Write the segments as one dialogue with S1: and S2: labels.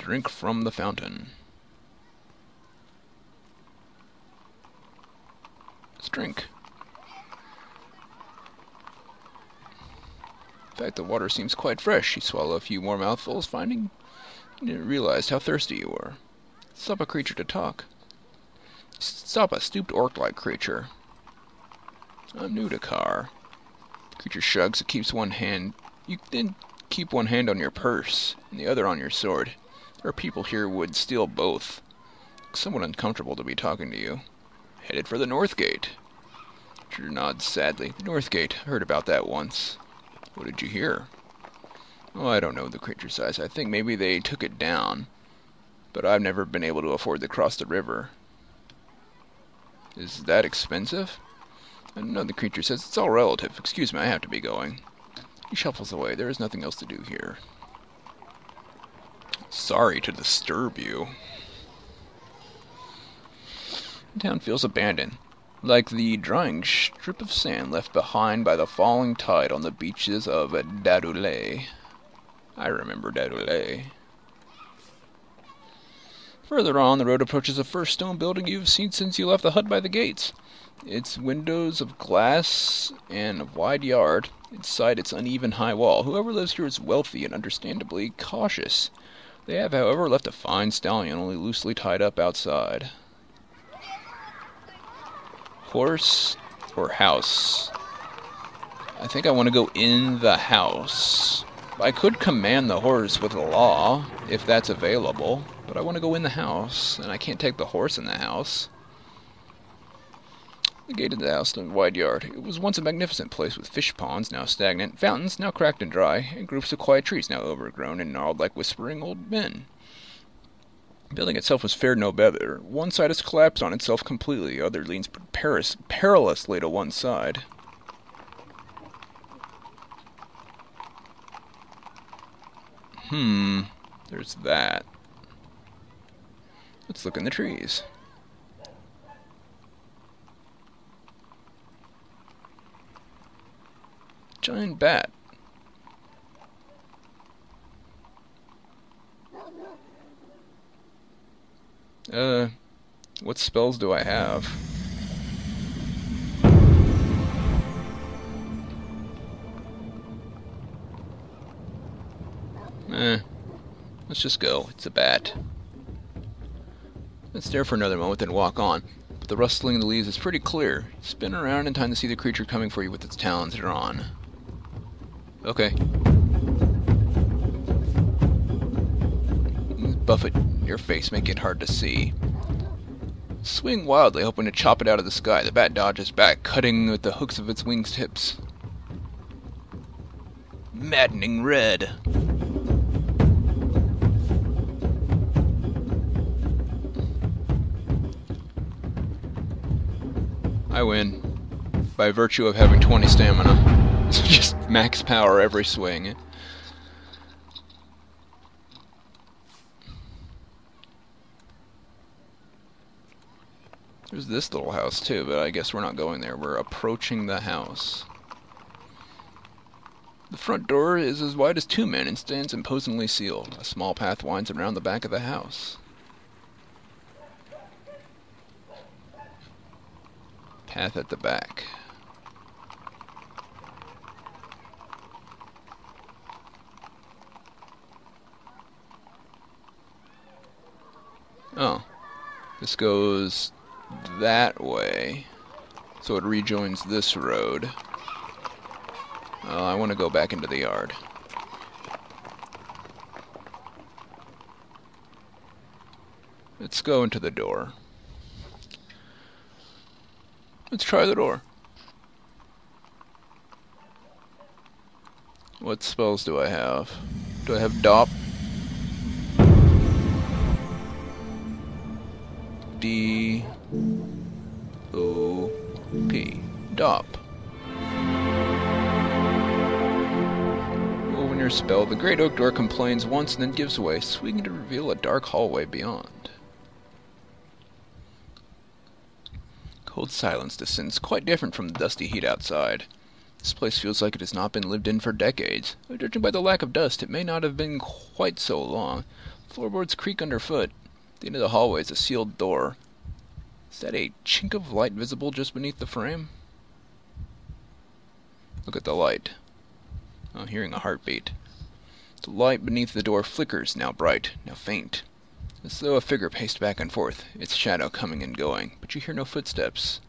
S1: Drink from the fountain. Let's drink. In fact, the water seems quite fresh. You swallow a few more mouthfuls, finding you didn't realize how thirsty you were. Stop a creature to talk. Stop a stooped orc-like creature. I'm new to Car. The creature shrugs and keeps one hand. You then keep one hand on your purse and the other on your sword. There are people here who would steal both. It's somewhat uncomfortable to be talking to you. Headed for the North Gate. Creature nods sadly. The North Gate. I heard about that once. What did you hear? Oh, I don't know the creature size. I think maybe they took it down. But I've never been able to afford to cross the river. Is that expensive? I don't know, the creature says. It's all relative. Excuse me, I have to be going. He shuffles away. There is nothing else to do here. Sorry to disturb you. The town feels abandoned. Like the drying strip of sand left behind by the falling tide on the beaches of Dadoulet. I remember Dadoulet. Further on, the road approaches the first stone building you've seen since you left the hut by the gates. Its windows of glass and a wide yard. Inside its uneven high wall. Whoever lives here is wealthy and understandably cautious. They have, however, left a fine stallion only loosely tied up outside. Horse or house? I think I want to go in the house. I could command the horse with a law, if that's available, but I want to go in the house, and I can't take the horse in the house. The gate of the house in a wide yard. It was once a magnificent place with fish ponds, now stagnant, fountains, now cracked and dry, and groups of quiet trees, now overgrown and gnarled like whispering old men. The building itself has fared no better. One side has collapsed on itself completely, the other leans perilously to one side. There's that. Let's look in the trees. Giant bat. What spells do I have? Let's just go. It's a bat. Let's stare for another moment, then walk on. But the rustling of the leaves is pretty clear. Spin around in time to see the creature coming for you with its talons drawn. Okay. Buffet your face, make it hard to see. Swing wildly, hoping to chop it out of the sky. The bat dodges back, cutting with the hooks of its wings tips. Maddening red. I win. By virtue of having 20 stamina. It's just max power every swing. There's this little house too, but I guess we're not going there. We're approaching the house. The front door is as wide as 2 men and stands imposingly sealed. A small path winds around the back of the house. Path at the back. Oh. This goes that way. So it rejoins this road. I want to go back into the yard. Let's go into the door. Let's try the door. What spells do I have? Do I have Dop? D-O-P. Dop. When your spell, the great oak door complains once and then gives way, swinging to reveal a dark hallway beyond. Cold silence descends, quite different from the dusty heat outside. This place feels like it has not been lived in for decades. Judging by the lack of dust, it may not have been quite so long. Floorboards creak underfoot. At the end of the hallway is a sealed door. Is that a chink of light visible just beneath the frame? Look at the light. Oh, hearing a heartbeat. The light beneath the door flickers, now bright, now faint. As though a figure paced back and forth, its shadow coming and going, but you hear no footsteps.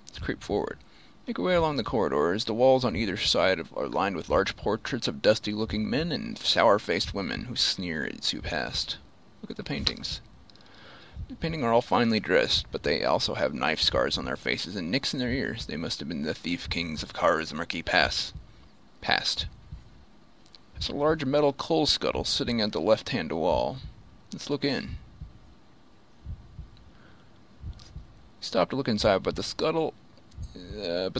S1: Let's creep forward. Make your way along the corridors. The walls on either side are lined with large portraits of dusty-looking men and sour-faced women who sneer as you pass. Look at the paintings. The paintings are all finely dressed, but they also have knife scars on their faces and nicks in their ears. They must have been the thief kings of Kara's murky past. There's a large metal coal scuttle sitting at the left-hand wall. Let's look in. Stop to look inside, but the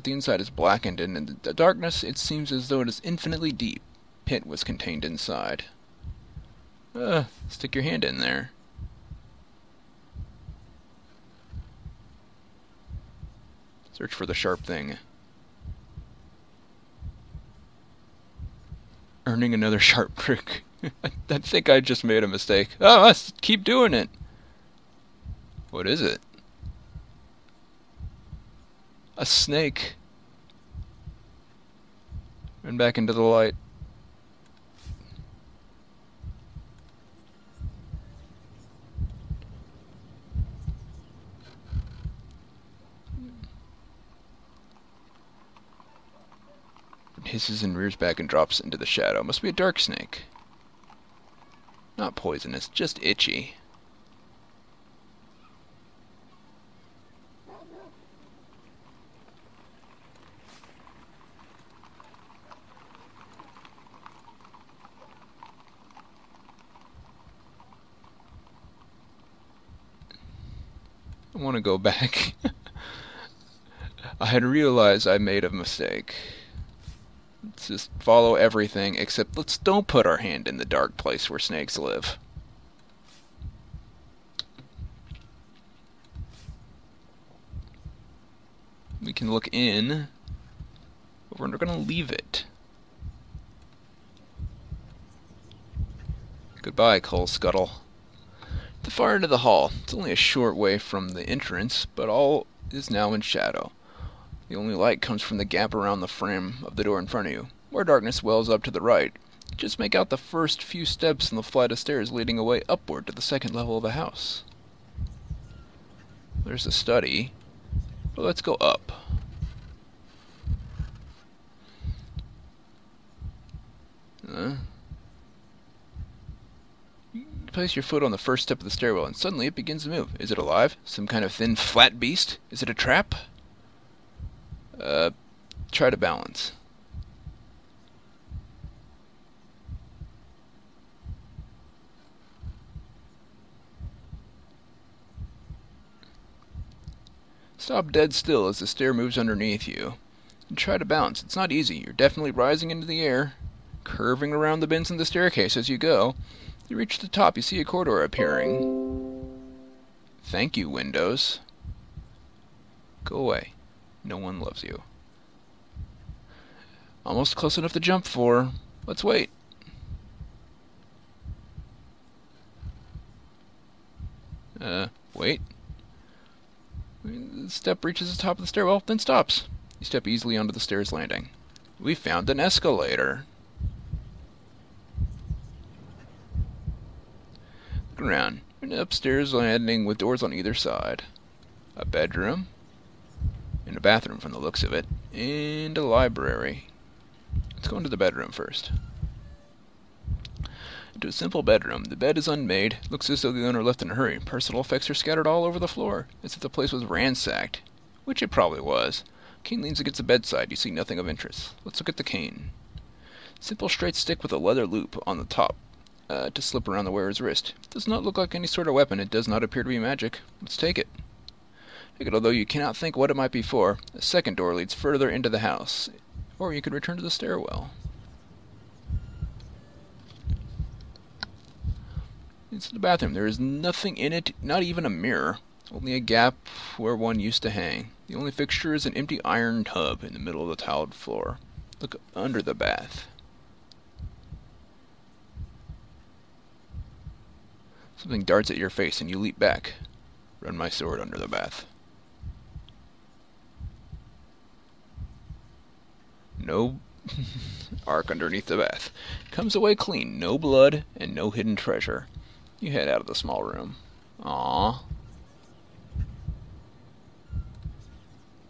S1: inside is blackened, and in the darkness it seems as though it is infinitely deep. Pit was contained inside. Stick your hand in there. Search for the sharp thing. Earning another sharp trick. I think I just made a mistake. Oh, let's keep doing it. What is it? A snake. Run back into the light. It hisses and rears back and drops into the shadow. Must be a dark snake. Not poisonous, just itchy. I want to go back. I had realized I made a mistake. Let's just follow everything, except don't put our hand in the dark place where snakes live. We can look in, but we're not going to leave it. Goodbye, coal scuttle. The far end of the hall. It's only a short way from the entrance, but all is now in shadow. The only light comes from the gap around the frame of the door in front of you. More darkness wells up to the right. Just make out the first few steps in the flight of stairs leading away upward to the second level of the house. There's the study. But let's go up. Place your foot on the first step of the stairwell, and suddenly it begins to move. Is it alive? Some kind of thin, flat beast? Is it a trap? Try to balance. Stop dead still as the stair moves underneath you. And try to balance. It's not easy. You're definitely rising into the air, curving around the bends in the staircase as you go. You reach the top, you see a corridor appearing. Thank you, windows. Go away. No one loves you. Almost close enough to jump for. Let's wait. Wait. The step reaches the top of the stairwell, then stops. You step easily onto the stairs landing. We found an escalator. Look around. An upstairs landing with doors on either side. A bedroom. And a bathroom from the looks of it. And a library. Let's go into the bedroom first. Into a simple bedroom. The bed is unmade. Looks as though the owner left in a hurry. Personal effects are scattered all over the floor, as if the place was ransacked. Which it probably was. Cane leans against the bedside. You see nothing of interest. Let's look at the cane. Simple straight stick with a leather loop on the top to slip around the wearer's wrist. It does not look like any sort of weapon. It does not appear to be magic. Let's take it. Take it, although you cannot think what it might be for. A second door leads further into the house. Or you could return to the stairwell. It's the bathroom. There is nothing in it, not even a mirror. Only a gap where one used to hang. The only fixture is an empty iron tub in the middle of the tiled floor. Look under the bath. Something darts at your face and you leap back. Run my sword under the bath. No arc underneath the bath. Comes away clean. No blood and no hidden treasure. You head out of the small room. Aww.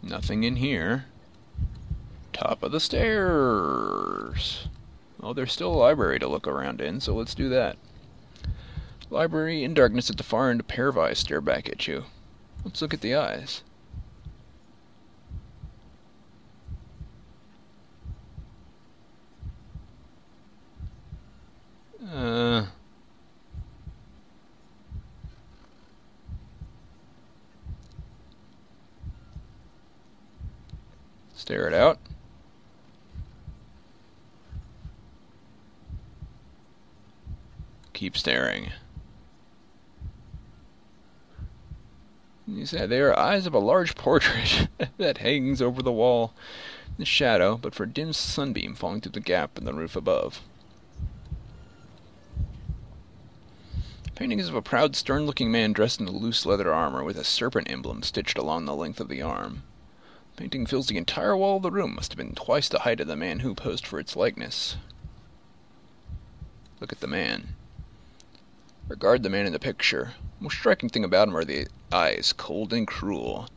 S1: Nothing in here. Top of the stairs. Oh, there's still a library to look around in, so let's do that. Library in darkness at the far end, a pair of eyes stare back at you. Let's look at the eyes. Stare it out. Keep staring. You said they are eyes of a large portrait that hangs over the wall in the shadow, but for a dim sunbeam falling through the gap in the roof above. The painting is of a proud, stern-looking man dressed in a loose leather armor with a serpent emblem stitched along the length of the arm. The painting fills the entire wall of the room. Must have been twice the height of the man who posed for its likeness. Look at the man. Regard the man in the picture. The most striking thing about him are the eyes, cold and cruel.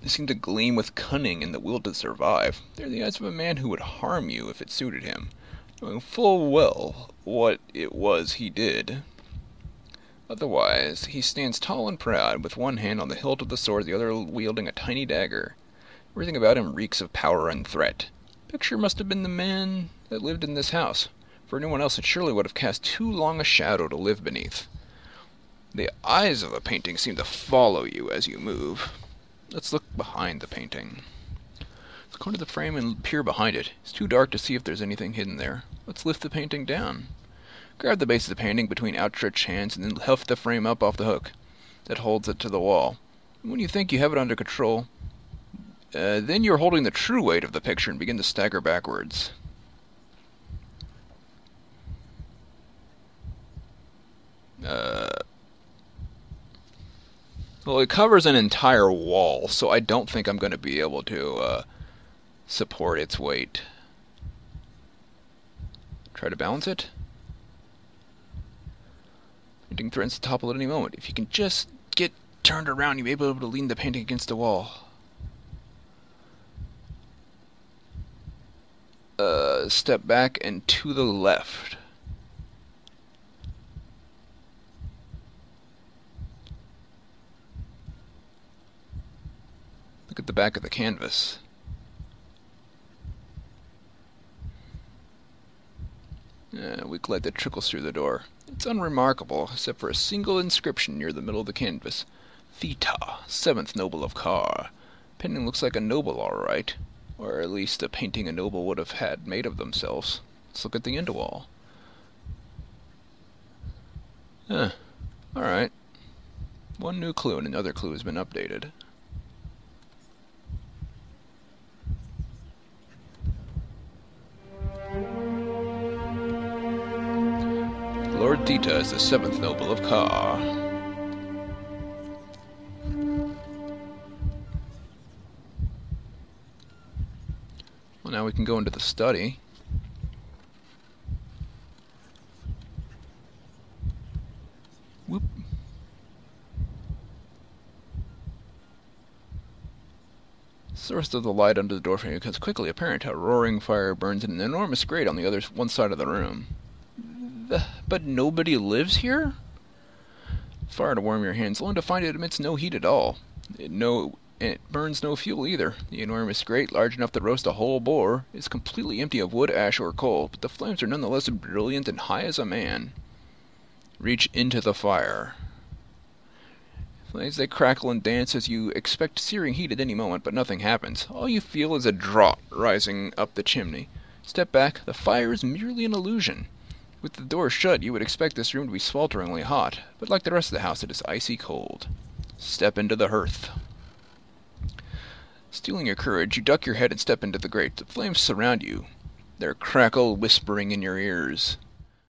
S1: They seem to gleam with cunning and the will to survive. They're the eyes of a man who would harm you if it suited him, knowing full well what it was he did. Otherwise, he stands tall and proud, with one hand on the hilt of the sword, the other wielding a tiny dagger. Everything about him reeks of power and threat. The picture must have been the man that lived in this house. For anyone else, it surely would have cast too long a shadow to live beneath. The eyes of the painting seem to follow you as you move. Let's look behind the painting. Let's go into the frame and peer behind it. It's too dark to see if there's anything hidden there. Let's lift the painting down. Grab the base of the painting between outstretched hands and then lift the frame up off the hook that holds it to the wall. When you think you have it under control, then you're holding the true weight of the picture and begin to stagger backwards. Well, it covers an entire wall, so I don't think I'm going to be able to support its weight. Try to balance it. Painting threatens to topple at any moment. If you can just get turned around, you'll be able to lean the painting against the wall. Step back and to the left. Look at the back of the canvas. Weak light that trickles through the door. It's unremarkable, except for a single inscription near the middle of the canvas. Theta, 7th noble of Kar. Painting looks like a noble, all right. Or at least a painting a noble would have had made of themselves. Let's look at the end wall. Alright. One new clue and another clue has been updated. Lord Theta is the 7th noble of Kar. Well, now we can go into the study. Whoop. Source of the light under the doorframe becomes quickly apparent. A roaring fire burns in an enormous grate on the one side of the room. But nobody lives here? Fire to warm your hands, only to find it emits no heat at all. It burns no fuel either. The enormous grate, large enough to roast a whole boar, is completely empty of wood, ash, or coal, but the flames are nonetheless brilliant and high as a man. Reach into the fire. Flames, they crackle and dance as you expect searing heat at any moment, but nothing happens. All you feel is a draught rising up the chimney. Step back, the fire is merely an illusion. With the door shut, you would expect this room to be swelteringly hot, but like the rest of the house, it is icy cold. Step into the hearth. Stealing your courage, you duck your head and step into the grate. The flames surround you. Their crackle whispering in your ears.